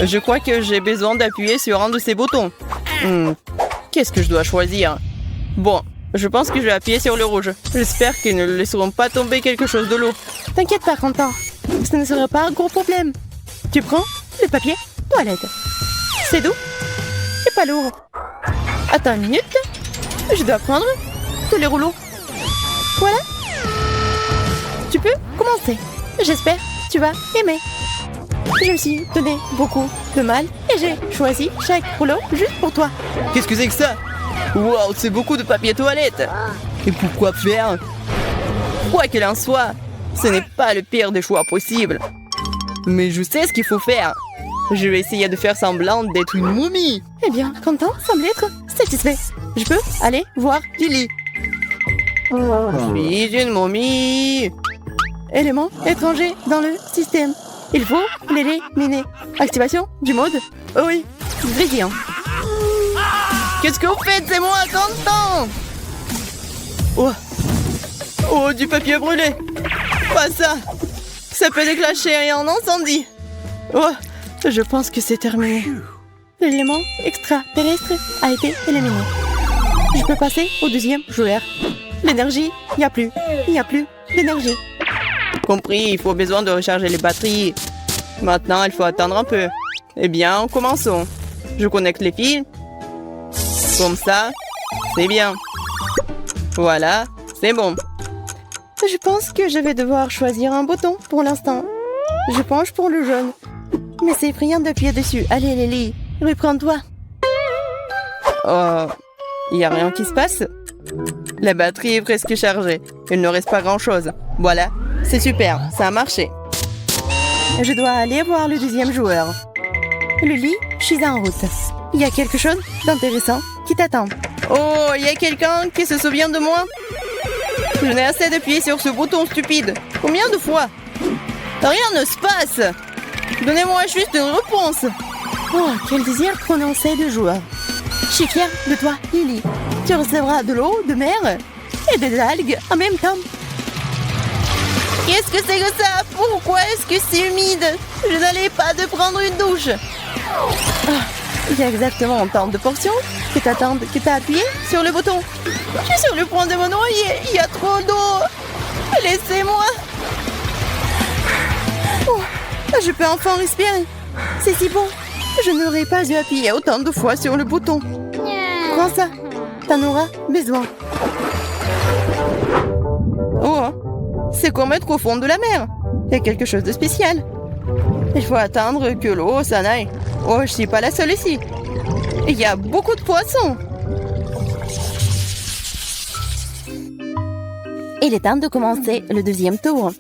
Je crois que j'ai besoin d'appuyer sur un de ces boutons. Qu'est-ce que je dois choisir? Bon, je pense que je vais appuyer sur le rouge. J'espère qu'ils ne laisseront pas tomber quelque chose de l'eau. T'inquiète pas, Quentin. Ce ne sera pas un gros problème. Tu prends le papier toilette. C'est doux et pas lourd. Attends une minute. Je dois prendre tous les rouleaux. Voilà. Tu peux commencer. J'espère que tu vas aimer. Je me suis donné beaucoup de mal et j'ai choisi chaque rouleau juste pour toi. Qu'est-ce que c'est que ça? Wow, c'est beaucoup de papier toilette. Et pourquoi faire? Quoi qu'il en soit, ce n'est pas le pire des choix possibles. Mais je sais ce qu'il faut faire. Je vais essayer de faire semblant d'être une momie. Eh bien, Quentin semble être satisfait. Je peux aller voir Lily. Je suis une momie. Élément étranger dans le système. Il faut l'éliminer. Activation du mode. Oh oui, brillant. Qu'est-ce que vous faites? C'est moi, Quentin! Oh, du papier brûlé. Pas ça. Ça peut déclencher un incendie. Oh, je pense que c'est terminé. L'élément extraterrestre a été éliminé. Je peux passer au deuxième joueur. L'énergie, il n'y a plus. Il n'y a plus d'énergie. Compris, il faut besoin de recharger les batteries. Maintenant, il faut attendre un peu. Eh bien, commençons. Je connecte les fils. Comme ça, c'est bien. Voilà, c'est bon. Je pense que je vais devoir choisir un bouton pour l'instant. Je penche pour le jaune. Mais c'est effrayant d'appuyer dessus. Allez, Lily, reprends-toi. Oh, il n'y a rien qui se passe? La batterie est presque chargée. Il ne reste pas grand-chose. Voilà, c'est super, ça a marché. Je dois aller voir le deuxième joueur. Lily, je suis en route. Il y a quelque chose d'intéressant qui t'attend. Oh, il y a quelqu'un qui se souvient de moi? Je n'ai assez d'appuyer sur ce bouton stupide. Combien de fois? Rien ne se passe. Donnez-moi juste une réponse. Oh, quel désir prononcé de joueur. Je suis fière de toi, Lily. Tu recevras de l'eau de mer et des algues en même temps. Qu'est-ce que c'est que ça? Pourquoi est-ce que c'est humide? Je n'allais pas de prendre une douche. Il y a exactement autant de portions que t'attends que t'as appuyé sur le bouton. Je suis sur le point de me noyer. Il y a trop d'eau. Laissez-moi. Oh, je peux enfin respirer. C'est si bon. Je n'aurais pas dû appuyer autant de fois sur le bouton. Prends ça. T'en auras besoin. Oh, c'est comme être au fond de la mer. Il y a quelque chose de spécial. Il faut attendre que l'eau s'en aille. Oh, je suis pas la seule ici. Il y a beaucoup de poissons. Il est temps de commencer le deuxième tour.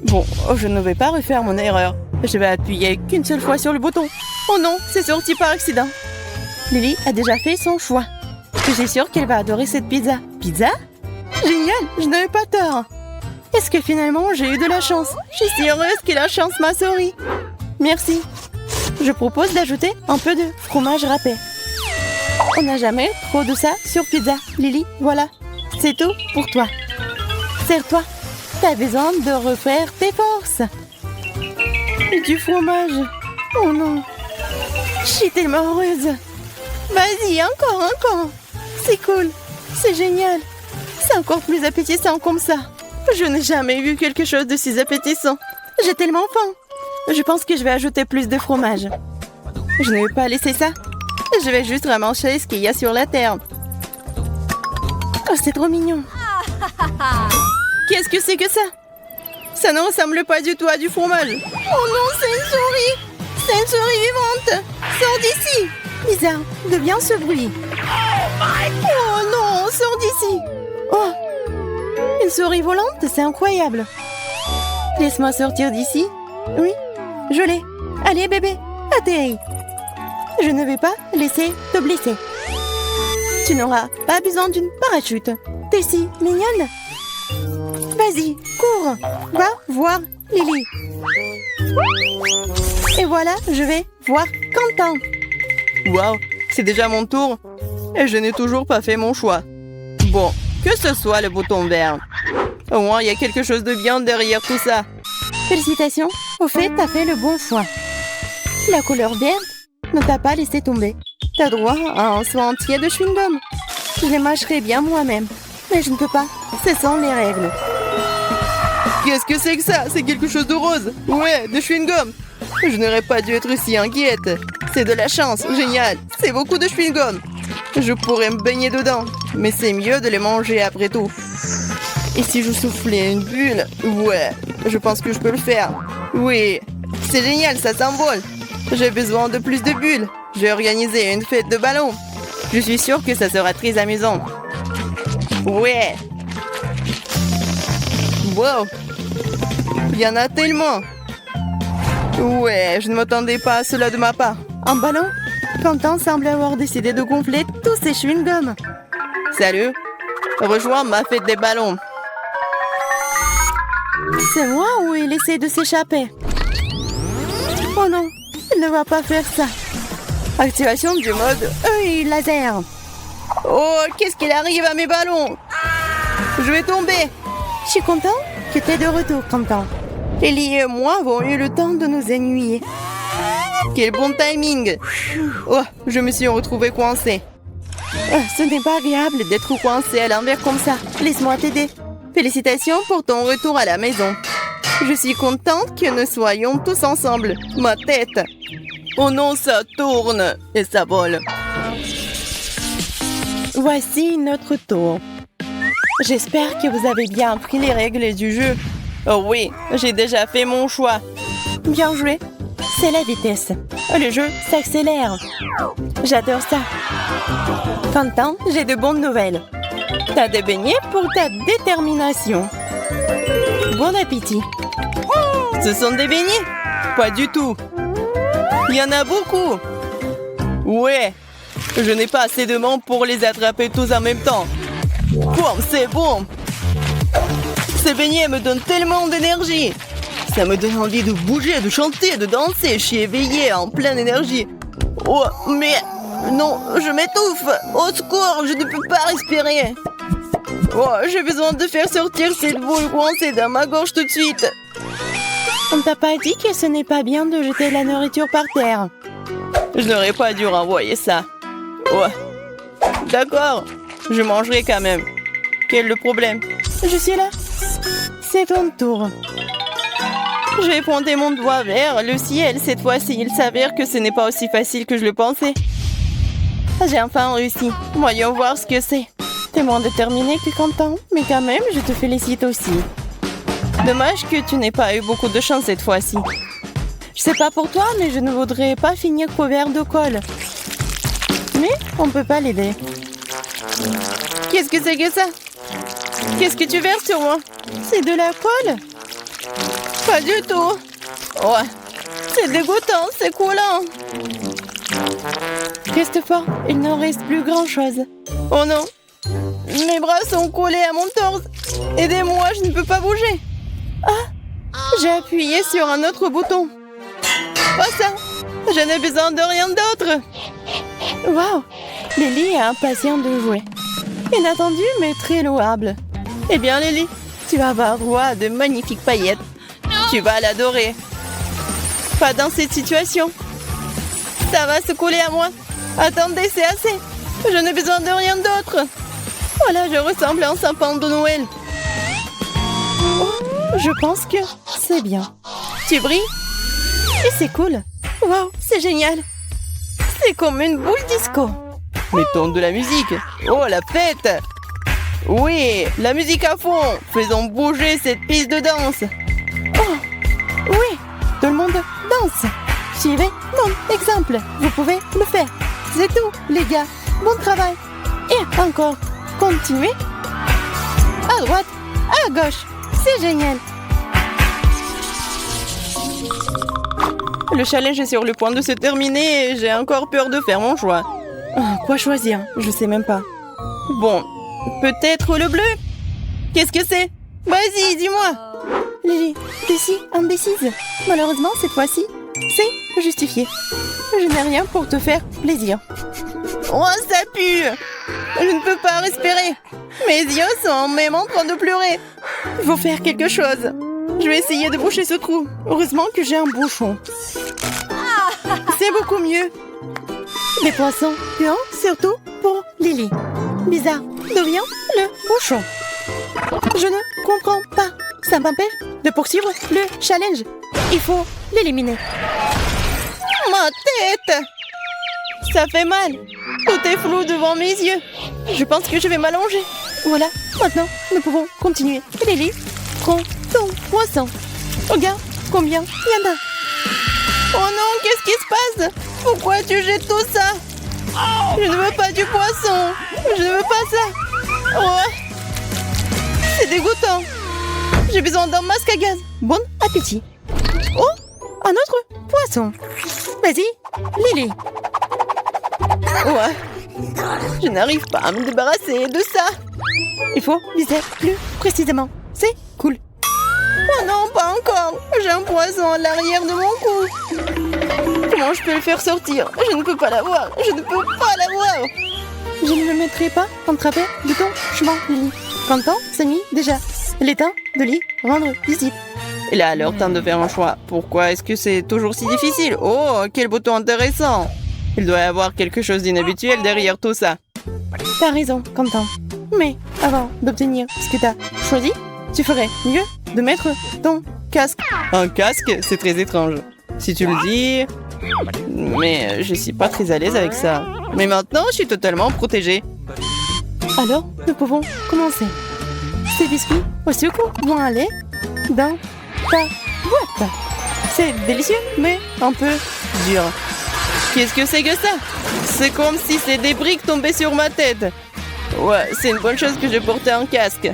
Bon, je ne vais pas refaire mon erreur. Je vais appuyer qu'une seule fois sur le bouton. Oh non, c'est sorti par accident. Lily a déjà fait son choix. Je suis sûre qu'elle va adorer cette pizza. Pizza? Génial, je n'avais pas tort. Est-ce que finalement j'ai eu de la chance? Je suis si heureuse que la chance m'a souri. Merci. Je propose d'ajouter un peu de fromage râpé. On n'a jamais trop de ça sur pizza, Lily. Voilà, c'est tout pour toi. Serre-toi. T'as besoin de refaire tes forces. Du fromage. Oh non. Je suis tellement heureuse. Vas-y, encore. C'est cool. C'est génial. C'est encore plus appétissant comme ça. Je n'ai jamais vu quelque chose de si appétissant. J'ai tellement faim. Je pense que je vais ajouter plus de fromage. Je ne vais pas laisser ça. Je vais juste ramasser ce qu'il y a sur la terre. Oh, c'est trop mignon. Qu'est-ce que c'est que ça? Ça ne ressemble pas du tout à du fromage. Oh non, c'est une souris. C'est une souris vivante. Sors d'ici. Bizarre, d'où vient ce bruit? Oh non, sors d'ici. Oh, une souris volante, c'est incroyable. Laisse-moi sortir d'ici. Oui, je l'ai. Allez, bébé, atterris. Je ne vais pas laisser te blesser. Tu n'auras pas besoin d'une parachute. T'es si mignonne. Vas-y, cours. Va voir Lily. Et voilà, je vais voir Quentin. Waouh, c'est déjà mon tour. Et je n'ai toujours pas fait mon choix. Bon, que ce soit le bouton vert. Au moins, il y a quelque chose de bien derrière tout ça. Félicitations. Au fait, t'as fait le bon choix. La couleur verte ne t'a pas laissé tomber. T'as droit à un soin entier de chewing-gum. Je les mâcherai bien moi-même. Mais je ne peux pas. Ce sont les règles. Qu'est-ce que c'est que ça? C'est quelque chose de rose. Ouais, de chewing-gum. Je n'aurais pas dû être si inquiète. C'est de la chance, génial. C'est beaucoup de chewing-gum. Je pourrais me baigner dedans. Mais c'est mieux de les manger après tout. Et si je soufflais une bulle? Ouais, je pense que je peux le faire. Oui, c'est génial, ça s'envole. J'ai besoin de plus de bulles. J'ai organisé une fête de ballons. Je suis sûre que ça sera très amusant. Ouais. Wow. Il y en a tellement. Ouais, je ne m'attendais pas à cela de ma part. Un ballon? Quentin semble avoir décidé de gonfler tous ses chewing-gums. Salut. Rejoins ma fête des ballons. C'est moi ou il essaie de s'échapper? Oh non, il ne va pas faire ça. Activation du mode œil laser. Oh, qu'est-ce qu'il arrive à mes ballons? Je vais tomber. Je suis content que tu es de retour, Quentin. Ellie et moi avons eu le temps de nous ennuyer. Quel bon timing. Oh, je me suis retrouvée coincée. Ce n'est pas agréable d'être coincé à l'envers comme ça. Laisse-moi t'aider. Félicitations pour ton retour à la maison. Je suis contente que nous soyons tous ensemble. Ma tête. Oh non, ça tourne et ça vole. Voici notre tour. J'espère que vous avez bien appris les règles du jeu. Oh oui, j'ai déjà fait mon choix. Bien joué. C'est la vitesse. Le jeu s'accélère. J'adore ça. Quentin, j'ai de bonnes nouvelles. T'as des beignets pour ta détermination. Bon appétit. Ce sont des beignets? Pas du tout. Il y en a beaucoup. Ouais, je n'ai pas assez de membres pour les attraper tous en même temps. Boum, c'est bon. Ces beignets me donnent tellement d'énergie. Ça me donne envie de bouger, de chanter, de danser. Je suis éveillée, en pleine énergie. Oh, mais non, je m'étouffe. Au secours, je ne peux pas respirer. Oh, j'ai besoin de faire sortir cette boule coincée dans ma gorge tout de suite. On t'a pas dit que ce n'est pas bien de jeter la nourriture par terre? Je n'aurais pas dû renvoyer ça. Ouais. D'accord, je mangerai quand même. Quel est le problème? Je suis là. C'est ton tour. Je vais pointer mon doigt vers le ciel cette fois-ci. Il s'avère que ce n'est pas aussi facile que je le pensais. J'ai enfin réussi. Voyons voir ce que c'est. T'es moins déterminé que Quentin, mais quand même, je te félicite aussi. Dommage que tu n'aies pas eu beaucoup de chance cette fois-ci. Je sais pas pour toi, mais je ne voudrais pas finir couvert de colle. Mais on peut pas l'aider. Qu'est-ce que c'est que ça? Qu'est-ce que tu verses sur moi? C'est de la colle? Pas du tout. Ouais. C'est dégoûtant, c'est coulant. Christopher, il n'en reste plus grand-chose. Oh non. Mes bras sont collés à mon torse. Aidez-moi, je ne peux pas bouger. Ah, j'ai appuyé sur un autre bouton. Pas ça. Je n'ai besoin de rien d'autre. Waouh, Lily est impatiente de jouer. Inattendu, mais très louable. Eh bien, Lily, tu vas avoir droit à de magnifiques paillettes. Tu vas l'adorer. Pas dans cette situation. Ça va se coller à moi. Attendez, c'est assez. Je n'ai besoin de rien d'autre. Voilà, je ressemble à un sapin de Noël. Oh, je pense que c'est bien. Tu brilles? Et c'est cool. Wow, c'est génial. C'est comme une boule disco. Mettons de la musique. Oh, la fête. Oui, la musique à fond. Faisons bouger cette piste de danse. Oh, oui, tout le monde danse. Suivez mon exemple. Vous pouvez le faire. C'est tout, les gars. Bon travail. Et encore. Continuez. À droite, à gauche. C'est génial. Le challenge est sur le point de se terminer et j'ai encore peur de faire mon choix. Quoi choisir? Je sais même pas. Bon, peut-être le bleu? Qu'est-ce que c'est? Vas-y, dis-moi. Lily, t'es si indécise. Malheureusement, cette fois-ci, c'est justifié. Je n'ai rien pour te faire plaisir. Oh, ça pue! Je ne peux pas respirer. Mes yeux sont même en train de pleurer. Il faut faire quelque chose. Je vais essayer de boucher ce trou. Heureusement que j'ai un bouchon. C'est beaucoup mieux. Des poissons puants, surtout pour Lily. Bizarre, d'où vient le bouchon? Je ne comprends pas. Ça m'empêche de poursuivre le challenge. Il faut l'éliminer. Ma tête! Ça fait mal. Tout est flou devant mes yeux. Je pense que je vais m'allonger. Voilà, maintenant, nous pouvons continuer. Lily, prends ton poisson. Regarde combien il y en a. Oh non, qu'est-ce qui se passe? Pourquoi tu jettes tout ça? Je ne veux pas du poisson. Je ne veux pas ça. Oh, c'est dégoûtant. J'ai besoin d'un masque à gaz. Bon appétit. Oh, un autre poisson. Vas-y, Lily. Ouais, je n'arrive pas à me débarrasser de ça. Il faut viser plus précisément. C'est cool. Oh non, pas encore. J'ai un poisson à l'arrière de mon cou. Comment je peux le faire sortir? Je ne peux pas l'avoir. Je ne peux pas l'avoir. Je ne me mettrai pas en travers de ton chemin, Lily. Quand c'est nuit déjà. Il est temps de lui rendre visite. Il a alors temps de faire un choix. Pourquoi est-ce que c'est toujours si difficile? Oh, quel bouton intéressant! Il doit y avoir quelque chose d'inhabituel derrière tout ça. T'as raison, Quentin. Mais avant d'obtenir ce que t'as choisi, tu ferais mieux de mettre ton casque. Un casque? C'est très étrange. Si tu le dis... Mais je suis pas très à l'aise avec ça. Mais maintenant, je suis totalement protégée. Alors, nous pouvons commencer. Ces biscuits au sucre vont aller dans ta boîte. C'est délicieux, mais un peu dur. Qu'est-ce que c'est que ça? C'est comme si ces des briques tombaient sur ma tête. Ouais, c'est une bonne chose que je portais un casque.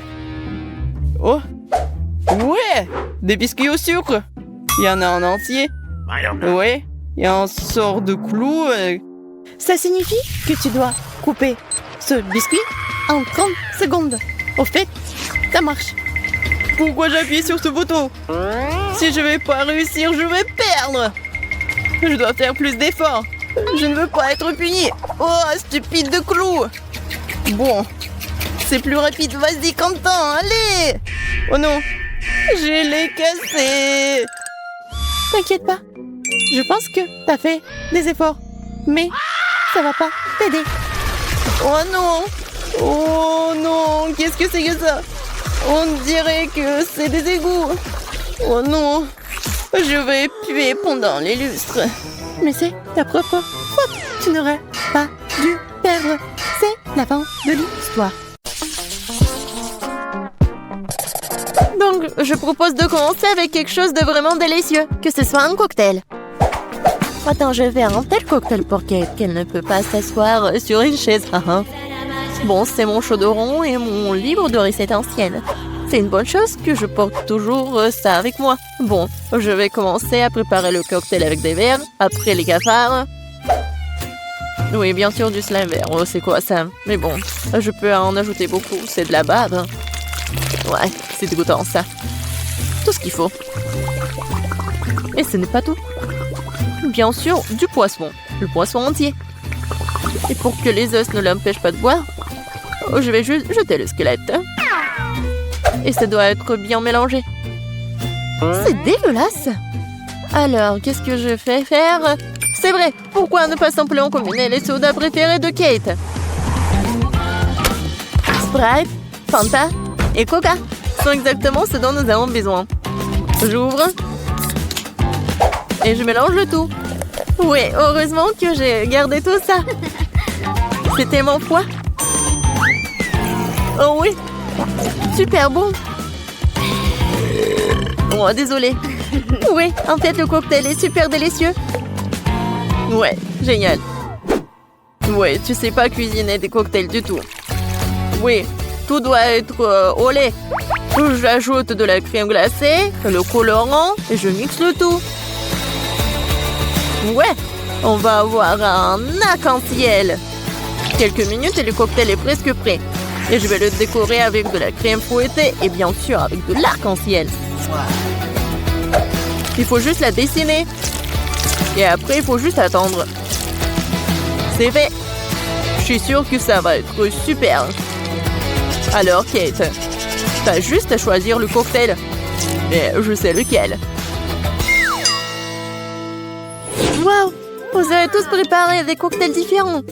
Oh! Ouais! Des biscuits au sucre! Il y en a en entier. Ouais, il y a un sort de clou. Ça signifie que tu dois couper ce biscuit en 30 secondes. Au fait, ça marche. Pourquoi j'appuie sur ce bouton? Si je vais pas réussir, je vais perdre. Je dois faire plus d'efforts. Je ne veux pas être puni. Oh, stupide de clou. Bon, c'est plus rapide. Vas-y, Quentin, allez. Oh non, je l'ai cassé. T'inquiète pas. Je pense que t'as fait des efforts. Mais ça va pas t'aider. Oh non. Oh non, qu'est-ce que c'est que ça? On dirait que c'est des égouts. Oh non, je vais puer pendant les lustres. Mais c'est ta propre faute. Tu n'aurais pas dû perdre. C'est la fin de l'histoire. Donc, je propose de commencer avec quelque chose de vraiment délicieux. Que ce soit un cocktail. Attends, je vais faire un tel cocktail pour Kate qu'elle ne peut pas s'asseoir sur une chaise. Bon, c'est mon chaudron et mon livre de recettes anciennes. C'est une bonne chose que je porte toujours ça avec moi. Bon, je vais commencer à préparer le cocktail avec des verres, après les cafards. Oui, bien sûr, du slime vert. Oh, c'est quoi ça? Mais bon, je peux en ajouter beaucoup. C'est de la bave. Ouais, c'est dégoûtant ça. Tout ce qu'il faut. Et ce n'est pas tout. Bien sûr, du poisson. Le poisson entier. Et pour que les os ne l'empêchent pas de boire, je vais juste jeter le squelette. Et ça doit être bien mélangé. C'est dégueulasse. Alors, qu'est-ce que je fais faire? C'est vrai, pourquoi ne pas simplement combiner les sodas préférés de Kate? Sprite, Fanta et Coca sont exactement ce dont nous avons besoin. J'ouvre. Et je mélange le tout. Oui, heureusement que j'ai gardé tout ça. C'est tellement froid. Oh oui, super bon. Oh, désolé. Oui, en fait, le cocktail est super délicieux. Ouais, génial. Ouais, tu sais pas cuisiner des cocktails du tout. Oui, tout doit être au lait. J'ajoute de la crème glacée, le colorant et je mixe le tout. Ouais, on va avoir un arc-en-ciel. Quelques minutes et le cocktail est presque prêt. Et je vais le décorer avec de la crème fouettée et bien sûr avec de l'arc-en-ciel. Il faut juste la dessiner. Et après, il faut juste attendre. C'est fait. Je suis sûre que ça va être super. Alors, Kate, t'as juste à choisir le cocktail. Et je sais lequel. Waouh! Vous avez tous préparé des cocktails différents.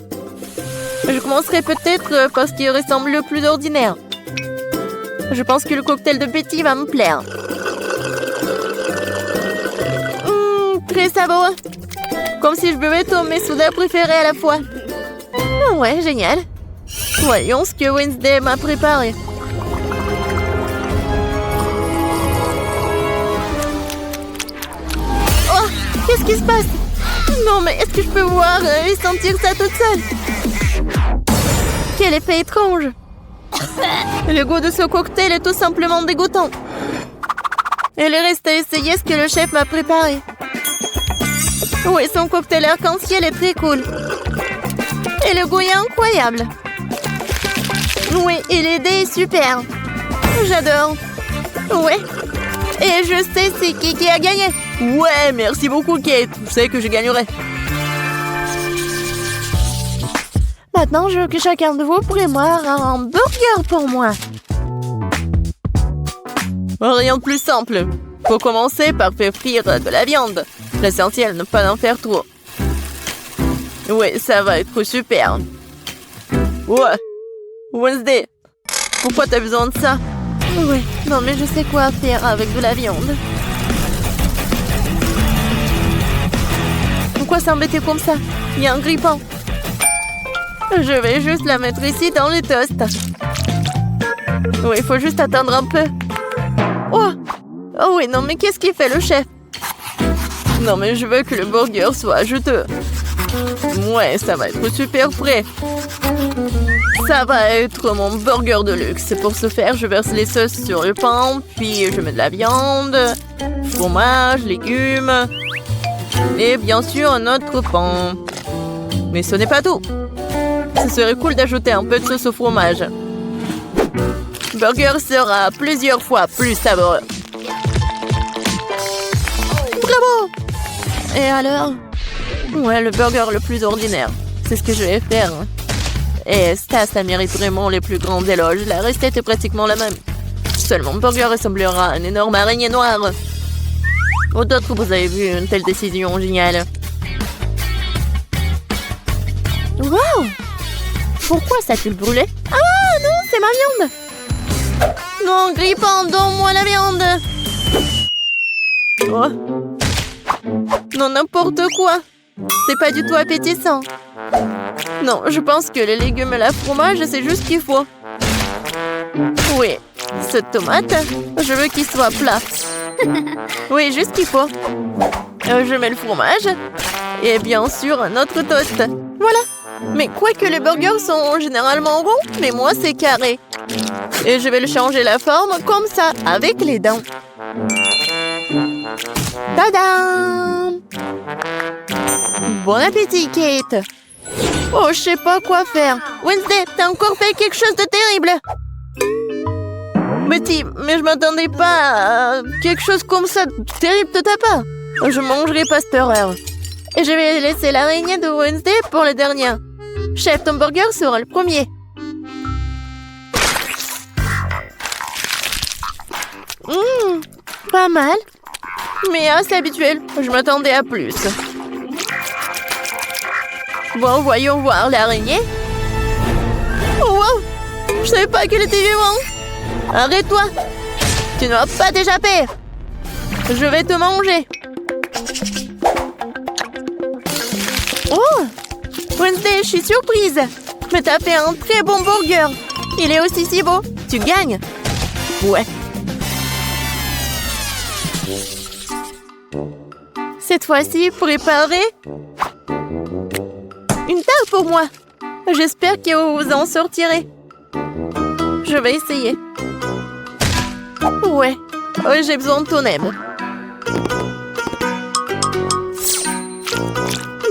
Je commencerai peut-être par ce qui ressemble le plus ordinaire. Je pense que le cocktail de Betty va me plaire. Très savoureux. Comme si je buvais tous mes sodas préférés à la fois. Ouais, génial. Voyons ce que Wednesday m'a préparé. Oh, qu'est-ce qui se passe? Non, mais est-ce que je peux voir et sentir ça toute seule? Quel effet étrange. Le goût de ce cocktail est tout simplement dégoûtant. Il reste à essayer ce que le chef m'a préparé. Oui, son cocktail arc-en-ciel est très cool. Et le goût est incroyable. Oui, et l'idée est super. J'adore. Ouais. Et je sais c'est qui a gagné. Ouais, merci beaucoup Kate. Je sais que je gagnerai. Maintenant, je veux que chacun de vous prépare un burger pour moi. Rien de plus simple. Faut commencer par faire frire de la viande. L'essentiel, ne pas en faire trop. Ouais, ça va être super. Ouais. Wednesday, pourquoi t'as besoin de ça? Oui, non mais je sais quoi faire avec de la viande. Pourquoi s'embêter comme ça? Il y a un grille-pain. Je vais juste la mettre ici dans le toast. Oui, il faut juste attendre un peu. Oh! Oh oui, non mais qu'est-ce qu'il fait le chef? Non mais je veux que le burger soit juteux. Ouais, ça va être super frais. Ça va être mon burger de luxe. Pour ce faire, je verse les sauces sur le pain, puis je mets de la viande, fromage, légumes et bien sûr un autre pain. Mais ce n'est pas tout. Ce serait cool d'ajouter un peu de sauce au fromage. Le burger sera plusieurs fois plus savoureux. Bravo! Et alors? Ouais, le burger le plus ordinaire. C'est ce que je vais faire. Et ça mérite vraiment les plus grands éloges. La recette est pratiquement la même. Seulement, mon burger ressemblera à une énorme araignée noire. Ou d'autres, vous avez vu une telle décision géniale. Wow! Pourquoi ça a-t-il brûlé? Ah non, c'est ma viande! Non, Grille-pain, donne-moi la viande! Oh. Non, n'importe quoi! C'est pas du tout appétissant. Non, je pense que les légumes et le fromage, c'est juste ce qu'il faut. Oui, cette tomate, je veux qu'il soit plat. Oui, juste ce qu'il faut. Je mets le fromage et bien sûr un autre toast. Voilà. Mais quoique les burgers sont généralement ronds, mais moi c'est carré. Et je vais le changer la forme comme ça, avec les dents. Tadam! Bon appétit, Kate! Oh, je sais pas quoi faire. Wednesday, t'as encore fait quelque chose de terrible. Betty, mais je m'attendais pas à quelque chose comme ça de terrible de ta part. Je mangerai pas cette horreur. Et je vais laisser l'araignée de Wednesday pour le dernier. Chef, ton burger sera le premier. Pas mal. Mais assez habituel. Je m'attendais à plus. Bon, voyons voir l'araignée. Oh, wow! Je savais pas qu'elle était vivante. Arrête-toi. Tu ne vas pas t'échapper. Je vais te manger. Oh! Wednesday, je suis surprise. Mais t'as fait un très bon burger. Il est aussi si beau. Tu gagnes. Ouais. Cette fois-ci, préparez une tarte pour moi. J'espère que vous en sortirez. Je vais essayer. Ouais, j'ai besoin de ton aide.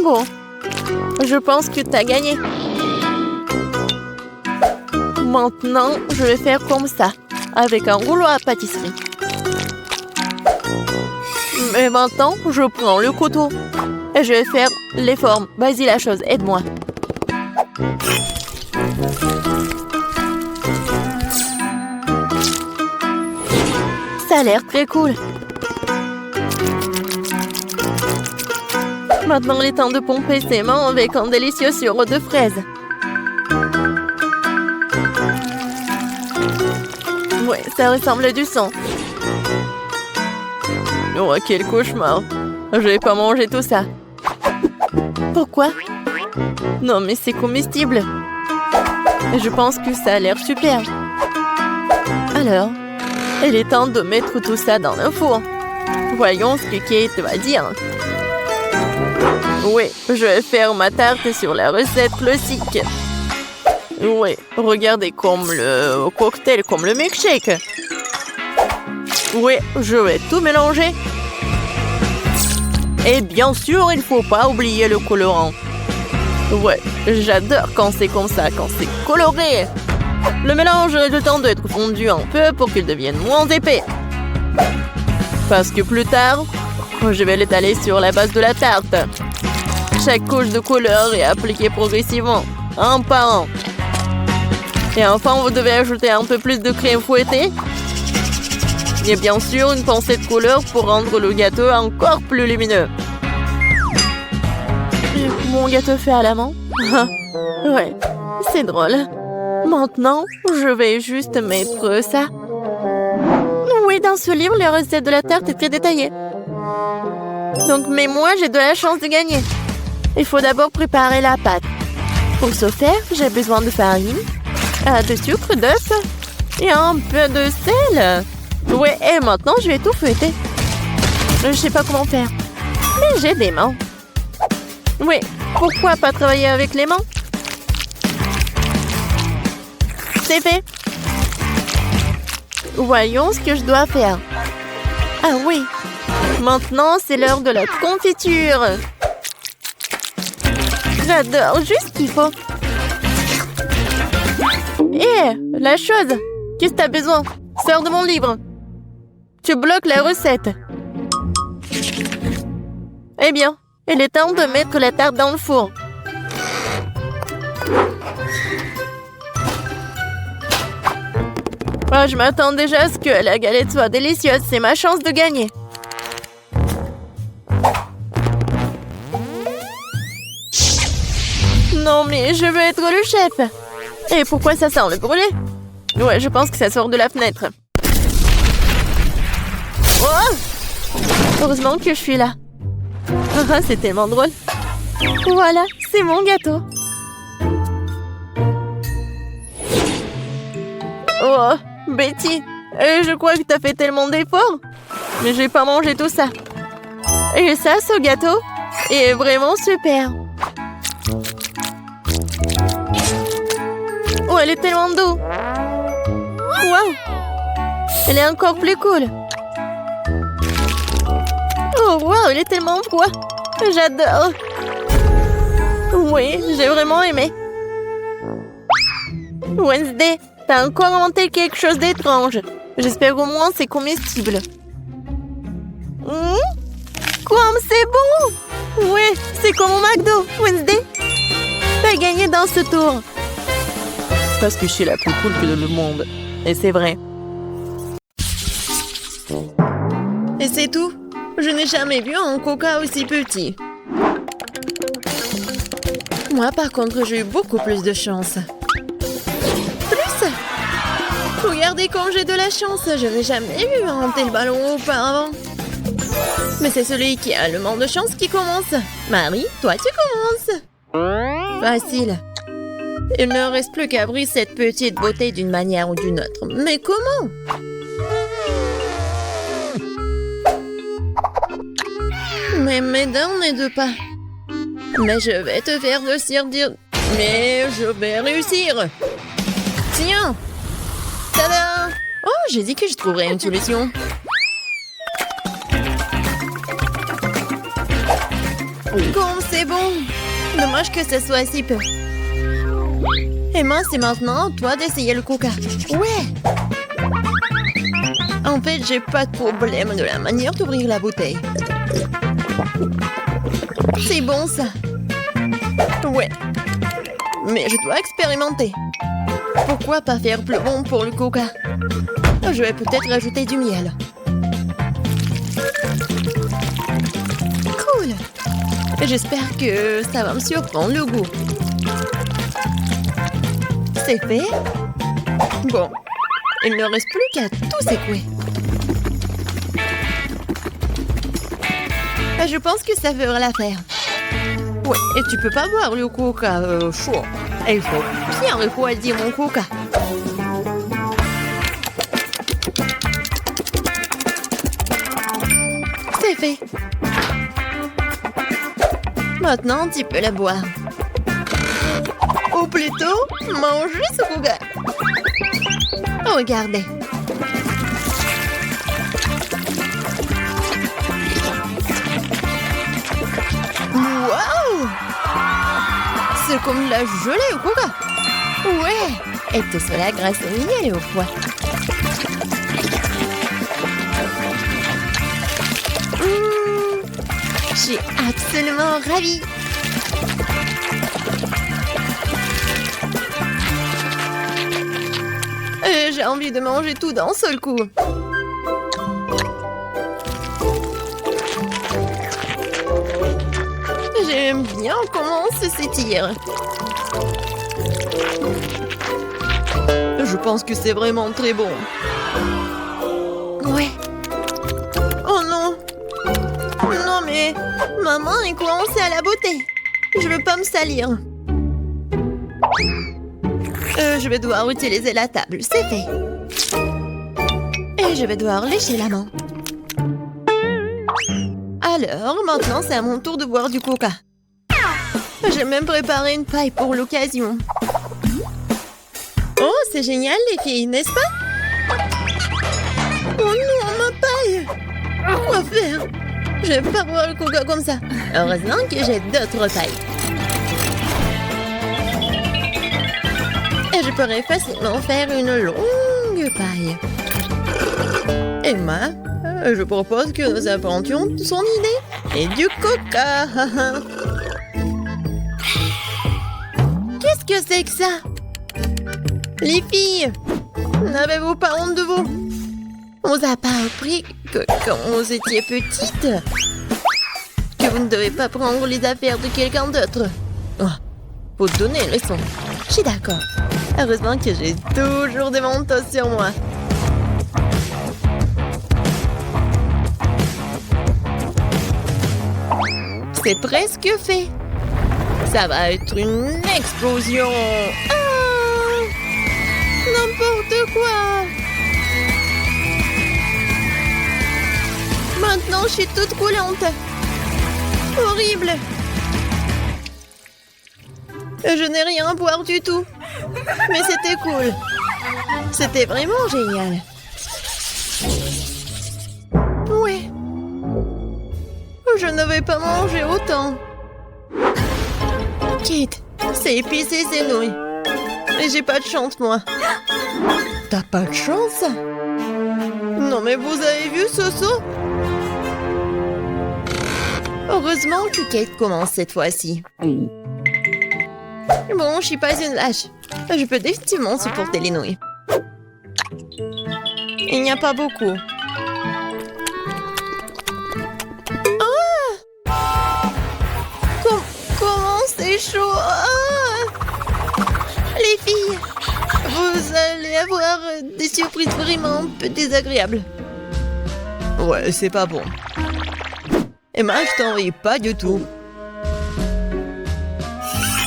Bon, je pense que t'as gagné. Maintenant, je vais faire comme ça, avec un rouleau à pâtisserie. Mais maintenant, je prends le couteau et je vais faire les formes. Vas-y la chose, aide-moi. Ça a l'air très cool. Maintenant, il est temps de pomper ses mains avec un délicieux sirop de fraise. Ouais, ça ressemble à du sang. Oh, quel cauchemar. Je vais pas manger tout ça. Pourquoi? Non, mais c'est comestible. Je pense que ça a l'air super. Alors, il est temps de mettre tout ça dans le four. Voyons ce que Kate va dire. Oui, je vais faire ma tarte sur la recette classique. Oui, regardez comme le cocktail, comme le milkshake. Oui, je vais tout mélanger. Et bien sûr, il faut pas oublier le colorant. Ouais, j'adore quand c'est comme ça, quand c'est coloré. Le mélange a le temps d'être fondu un peu pour qu'il devienne moins épais. Parce que plus tard, je vais l'étaler sur la base de la tarte. Chaque couche de couleur est appliquée progressivement, un par un. Et enfin, vous devez ajouter un peu plus de crème fouettée. Et bien sûr, une pincée de couleur pour rendre le gâteau encore plus lumineux. Mon gâteau fait à la main. Ouais, c'est drôle. Maintenant, je vais juste mettre ça. Oui, dans ce livre, les recettes de la tarte est très détaillée. Donc, mais moi, j'ai de la chance de gagner. Il faut d'abord préparer la pâte. Pour ce faire, j'ai besoin de farine, de sucre, d'œufs et un peu de sel. Oui, et maintenant, je vais tout fouetter. Je sais pas comment faire, mais j'ai des mains. Oui, pourquoi pas travailler avec les mains? C'est fait. Voyons ce que je dois faire. Ah oui, maintenant, c'est l'heure de la confiture. J'adore, juste ce qu'il faut. Hé, la chose. Qu'est-ce que t'as besoin? Sors de mon livre. Tu bloques la recette. Eh bien, il est temps de mettre la tarte dans le four. Oh, je m'attends déjà à ce que la galette soit délicieuse. C'est ma chance de gagner. Non, mais je veux être le chef. Et pourquoi ça sent le brûlé? Ouais, je pense que ça sort de la fenêtre. Oh! Heureusement que je suis là. C'est tellement drôle. Voilà, c'est mon gâteau. Oh, Betty, je crois que t'as fait tellement d'efforts. Mais j'ai pas mangé tout ça. Et ça, ce gâteau est vraiment super. Oh, elle est tellement douce. Wow. Elle est encore plus cool. Oh, wow, elle est tellement froid. J'adore. Oui, j'ai vraiment aimé. Wednesday, t'as encore inventé quelque chose d'étrange. J'espère au moins c'est comestible. Comme c'est bon. Oui, c'est comme au McDo, Wednesday. T'as gagné dans ce tour. Parce que je suis la plus cool que le monde. Et c'est vrai. Et c'est tout. Je n'ai jamais vu un coca aussi petit. Moi, par contre, j'ai eu beaucoup plus de chance. Plus? Regardez comme j'ai de la chance. Je n'ai jamais vu un tel ballon auparavant. Mais c'est celui qui a le moins de chance qui commence. Marie, toi, tu commences. Facile. Il ne reste plus qu'à briser cette petite beauté d'une manière ou d'une autre. Mais comment? Mais mes dents n'aident pas. Mais je vais te faire dire... Mais je vais réussir. Tiens. Tada! Oh, j'ai dit que je trouverais une solution. Comme c'est bon. Dommage que ce soit si peu. Emma, c'est maintenant toi d'essayer le coca. Ouais. En fait, j'ai pas de problème de la manière d'ouvrir la bouteille. C'est bon, ça. Ouais. Mais je dois expérimenter. Pourquoi pas faire plus bon pour le coca? Je vais peut-être rajouter du miel. Cool. J'espère que ça va me surprendre le goût. C'est fait. Bon, il ne reste plus qu'à tout secouer. Je pense que ça fera l'affaire. Ouais, et tu peux pas boire le coca chaud. Il faut bien refroidir mon coca. C'est fait. Maintenant, tu peux la boire. Ou plutôt, manger ce coca. Regardez. Wow! C'est comme la gelée au coca. Ouais! Et tout cela grâce au miel et au foie. Je suis absolument ravie. J'ai envie de manger tout d'un seul coup. J'aime bien comment ça s'étire. Je pense que c'est vraiment très bon. Ouais. Oh non. Non mais, ma main est coincée à la beauté. Je veux pas me salir. Je vais devoir utiliser la table, c'est fait. Et je vais devoir lécher la main. Alors, maintenant, c'est à mon tour de boire du coca. J'ai même préparé une paille pour l'occasion. Oh, c'est génial, les filles, n'est-ce pas? Oh non, ma paille! Quoi faire? Je vais pas boire le coca comme ça. Heureusement que j'ai d'autres pailles. Et je pourrais facilement faire une longue paille. Emma, je propose que nous apportions son idée et du coca. Qu'est-ce que c'est que ça? Les filles, n'avez-vous pas honte de vous? On vous a pas appris que quand vous étiez petites, que vous ne devez pas prendre les affaires de quelqu'un d'autre. Oh, faut donner une leçon. Je suis d'accord. Heureusement que j'ai toujours des manteaux sur moi. C'est presque fait. Ça va être une explosion. Ah! N'importe quoi. Maintenant, je suis toute coulante. Horrible. Je n'ai rien à boire du tout. Mais c'était cool. C'était vraiment génial. Ouais. Je ne vais pas manger autant. Kate, c'est épicé ces nouilles. Et j'ai pas de chance, moi. T'as pas de chance? Non, mais vous avez vu ce saut? Heureusement que Kate commence cette fois-ci. Bon, je suis pas une lâche. Je peux définitivement supporter les nouilles. Il n'y a pas beaucoup. Comment c'est chaud? Les filles, vous allez avoir des surprises vraiment un peu désagréables. Ouais, c'est pas bon. Emma, je t'en ris pas du tout.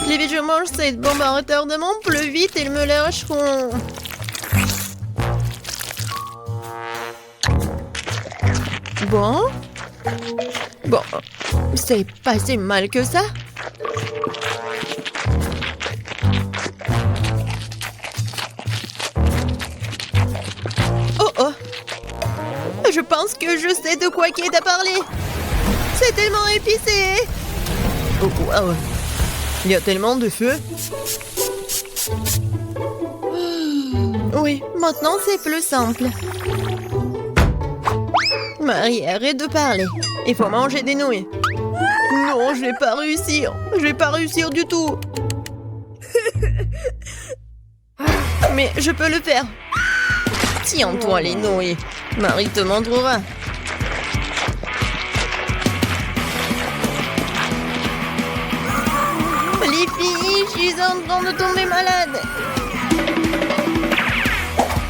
Les filles, je mange cette bombe à retardement plus vite, ils me lâcheront. Bon, c'est pas si mal que ça. Oh, je pense que je sais de quoi Kate a parlé. C'est tellement épicé. Oh, wow. Il y a tellement de feu. Oui, maintenant c'est plus simple. Marie, arrête de parler. Il faut manger des nouilles. Non, je vais pas réussir. Je vais pas réussir du tout. Mais je peux le faire. Tiens-toi les nouilles. Marie te montrera. Les filles, je suis en train de tomber malade.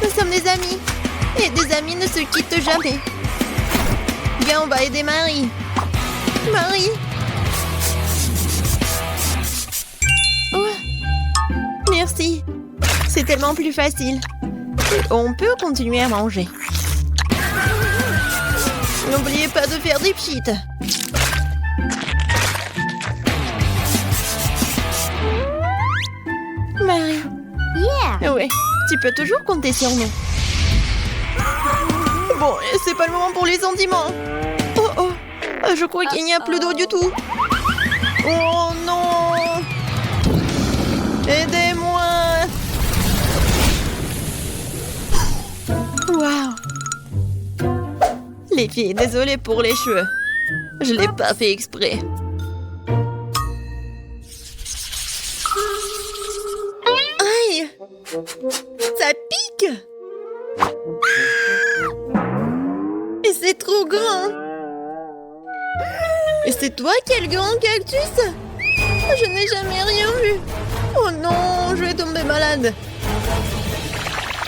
Nous sommes des amis. Et des amis ne se quittent jamais. Viens, on va aider Marie. Marie. Oh. Merci. C'est tellement plus facile. On peut continuer à manger. N'oubliez pas de faire des pchites. Marie. Yeah. Ouais, tu peux toujours compter sur nous. Bon, c'est pas le moment pour les sentiments. Oh oh, je crois qu'il n'y a plus d'eau du tout. Oh non. Aidez-moi. Waouh. Les filles, désolée pour les cheveux. Je l'ai pas fait exprès. Aïe. Ça pique. Et c'est trop grand. Et c'est toi qui as le grand cactus? Je n'ai jamais rien vu. Oh non, je vais tomber malade.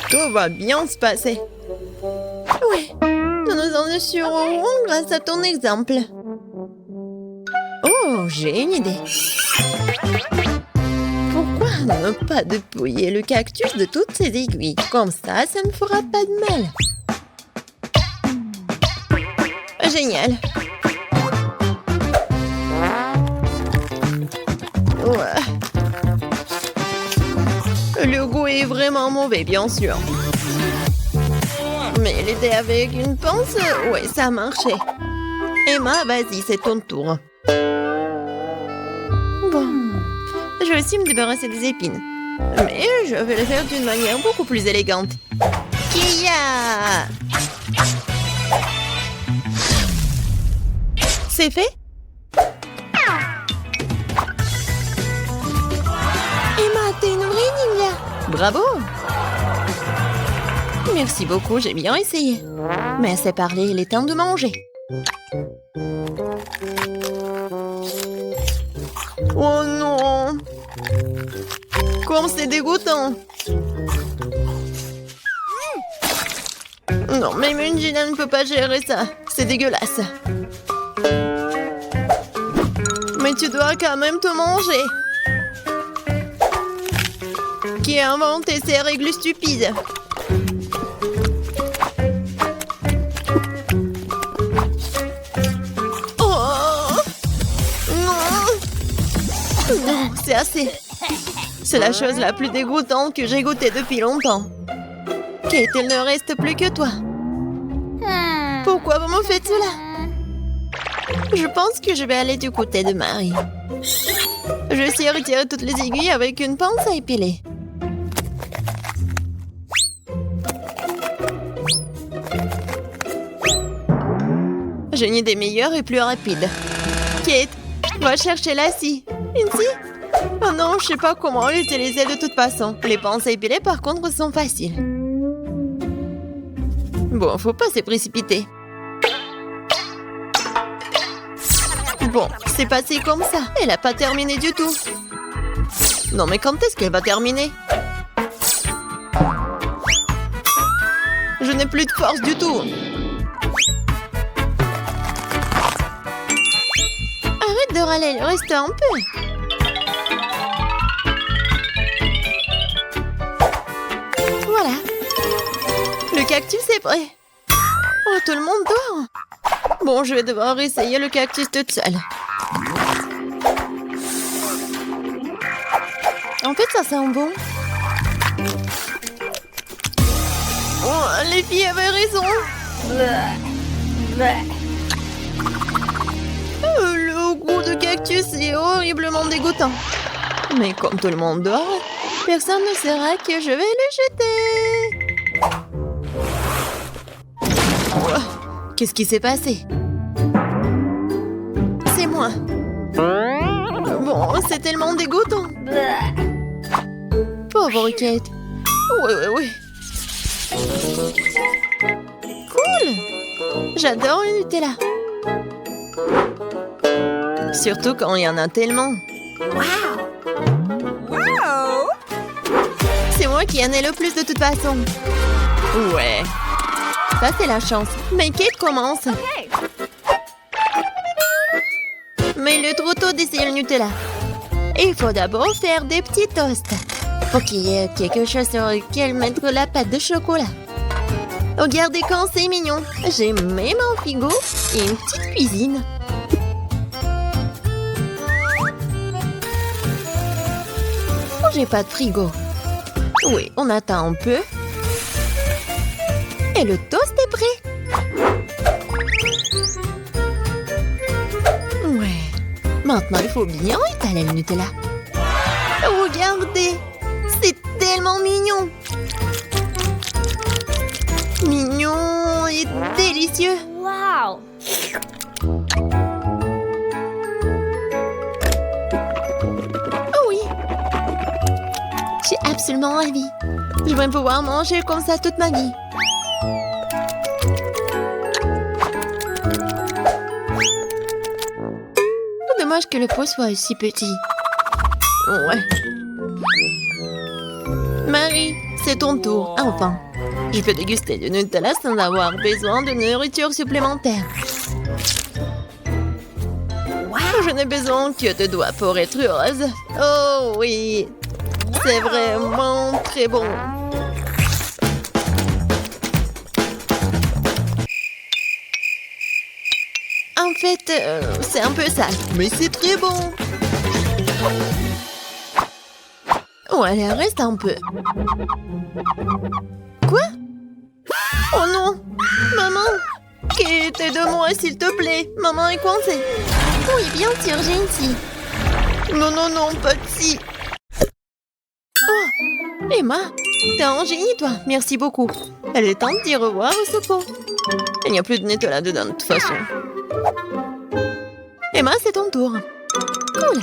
Tout va bien se passer. Oui, nous nous en assurerons grâce à ton exemple. Oh, j'ai une idée. Pourquoi ne pas dépouiller le cactus de toutes ses aiguilles? Comme ça ne fera pas de mal. Génial. Ouais. Le goût est vraiment mauvais, bien sûr. Mais l'aider avec une pince, ouais, ça a marché. Emma, vas-y, c'est ton tour. Bon, je vais aussi me débarrasser des épines. Mais je vais le faire d'une manière beaucoup plus élégante. Kia! C'est fait? Emma, t'es une vraie ninja! Bravo! Merci beaucoup, j'ai bien essayé. Mais assez parlé, il est temps de manger. Oh non! Comme c'est dégoûtant! Non, même une Gina ne peut pas gérer ça. C'est dégueulasse. Mais tu dois quand même te manger. Qui a inventé ces règles stupides? Oh non! Non, c'est assez. C'est la chose la plus dégoûtante que j'ai goûtée depuis longtemps. Kate, il ne reste plus que toi. Pourquoi vous me faites cela? Je pense que je vais aller du côté de Marie. Je sais retirer toutes les aiguilles avec une pince à épiler. J'ai une idée meilleure et plus rapide. Kate, va chercher la scie. Une scie? Oh non, je sais pas comment l'utiliser de toute façon. Les pinces à épiler, par contre, sont faciles. Bon, faut pas se précipiter. Bon, c'est passé comme ça. Elle a pas terminé du tout. Non, mais quand est-ce qu'elle va terminer? Je n'ai plus de force du tout. Arrête de râler, il reste un peu. Voilà. Le cactus est prêt. Oh, tout le monde dort. Bon, je vais devoir essayer le cactus toute seule. En fait, ça sent bon. Oh, les filles avaient raison. Le goût de cactus est horriblement dégoûtant. Mais comme tout le monde dort, personne ne saura que je vais le jeter. Oh, qu'est-ce qui s'est passé? C'est moi. Bon, c'est tellement dégoûtant. Pauvre Kate. Oui. Cool. J'adore le Nutella. Surtout quand il y en a tellement. Wow. C'est moi qui en ai le plus de toute façon. Ouais. Ça, c'est la chance. Mais Kate commence. Mais il est trop tôt d'essayer le Nutella. Il faut d'abord faire des petits toasts. Pour qu'il y ait quelque chose sur lequel mettre la pâte de chocolat. Regardez quand c'est mignon. J'ai même un frigo et une petite cuisine. Oh, j'ai pas de frigo. Oui, on attend un peu. Et le toast est prêt. Ouais. Maintenant, il faut bien étaler le Nutella. Regardez. C'est tellement mignon. Mignon et délicieux. Wow! Oh oui. Je suis absolument ravie. Je vais pouvoir manger comme ça toute ma vie. Dommage que le pot soit aussi petit. Ouais. Marie, c'est ton tour. Enfin. Je peux déguster du Nutella sans avoir besoin de nourriture supplémentaire. Je n'ai besoin que de doigts pour être heureuse. Oh oui, c'est vraiment très bon. En fait, c'est un peu sale, mais c'est très bon. Oh, allez, reste un peu. Quoi? Oh non! Maman! Kate, aide-moi, s'il te plaît! Maman est coincée! Oui, bien sûr, gentil! Non, non, non, pas de si! Oh! Emma! T'es un génie, toi! Merci beaucoup! Elle est temps de dire au revoir au secours! Il n'y a plus de Nutella dedans, de toute façon! Emma, c'est ton tour! Cool!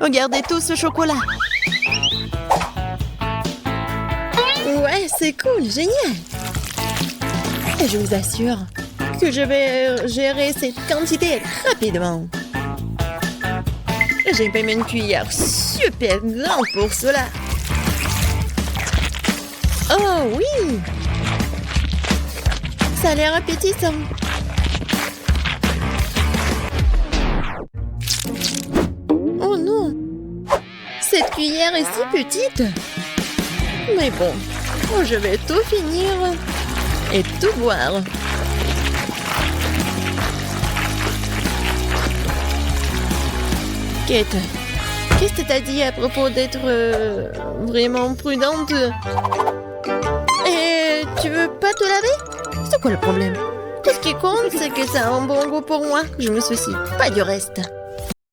Regardez tout ce chocolat! Ouais, c'est cool, génial! Et je vous assure que je vais gérer cette quantité rapidement. J'ai même une cuillère super grande pour cela. Oh oui! Ça a l'air appétissant. Oh non! Cette cuillère est si petite. Mais bon, je vais tout finir et tout boire. Kate, qu'est-ce que t'as dit à propos d'être vraiment prudente? Et tu veux pas te laver? C'est quoi le problème? Tout ce qui compte, c'est que ça a un bon goût pour moi. Je me soucie pas du reste.